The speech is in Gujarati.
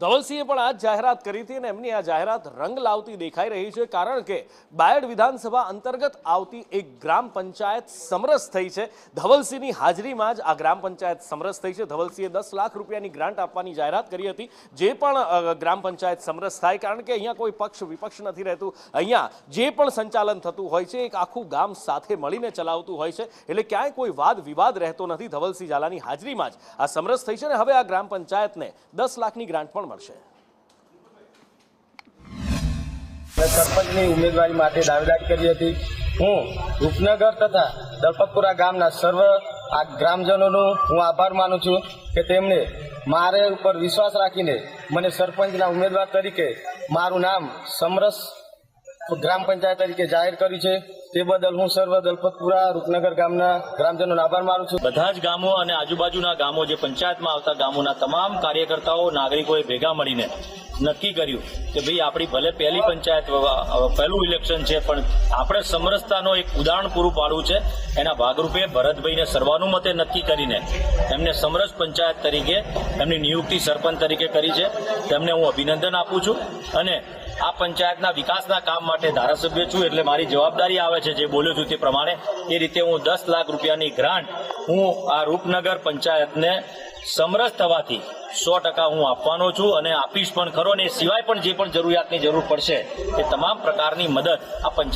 ધવલસિંહે પણ આ જાહેરાત કરી હતી અને એમની આ જાહેરાત રંગ લાવતી દેખાઈ રહી છે, કારણ કે બાયડ વિધાનસભા અંતર્ગત આવતી એક ગ્રામ પંચાયત સમરસ થઈ છે। ધવલસિંહની હાજરીમાં જ આ ગ્રામ પંચાયત સમરસ થઈ છે। ધવલસિંહે 10 લાખ રૂપિયાની ગ્રાન્ટ આપવાની જાહેરાત કરી હતી, જે પણ ગ્રામ પંચાયત સમરસ થાય, કારણ કે અહીંયા કોઈ પક્ષ વિપક્ષ નથી રહેતું। અહીંયા જે પણ સંચાલન થતું હોય છે એક આખું ગામ સાથે મળીને ચલાવતું હોય છે, એટલે ક્યાંય કોઈ વાદ વિવાદ રહેતો નથી। ધવલસિંહ ઝાલાની હાજરીમાં જ આ સમરસ થઈ છે અને હવે આ ગ્રામ પંચાયતને 10 લાખની ગ્રાન્ટ પણ મળશે। સરપંચની ઉમેદવારી માટે દાવેદારી કરી હતી। હું રૂપનગર તથા દલપતપુરા ગામના સર્વ આ ગ્રામજનોનો હું આભાર માનું છું કે તેમણે મારે ઉપર વિશ્વાસ રાખીને મને સરપંચના ઉમેદવાર તરીકે મારું નામ સમરસ ગ્રામ પંચાયત તરીકે જાહેર કર્યું છે। તે બદલ હું સર્વ દલપતપુરા રૂપનગર ગામના ગ્રામજનોનો આભાર માનું છું। બધા જ ગામો અને આજુબાજુના ગામો જે પંચાયતમાં આવતા ગામોના તમામ કાર્યકર્તાઓ નાગરિકોએ ભેગા મળીને નક્કી કર્યું કે ભાઈ આપણી ભલે પહેલી પંચાયત પહેલું ઇલેક્શન છે, પણ આપણે સમરસતાનો એક ઉદાહરણ પૂરું પાડવું છે। એના ભાગરૂપે ભરતભાઈને સર્વાનુમતે નક્કી કરીને એમને સમરસ પંચાયત તરીકે એમની નિયુક્તિ સરપંચ તરીકે કરી છે। તેમને હું અભિનંદન આપું છું અને આ પંચાયતના વિકાસના કામ માટે ધારાસભ્ય છું, એટલે મારી જવાબદારી આવે છે જે બોલ્યો છું તે પ્રમાણે એ રીતે હું 10 લાખ રૂપિયાની ગ્રાન્ટ હું આ રૂપનગર પંચાયતને સમરસ થવાથી 100% હું આપવાનો છું અને આપીશ પણ ખરો, અને એ સિવાય પણ જે પણ જરૂરિયાતની જરૂર પડશે એ તમામ પ્રકારની મદદ આ પંચાયત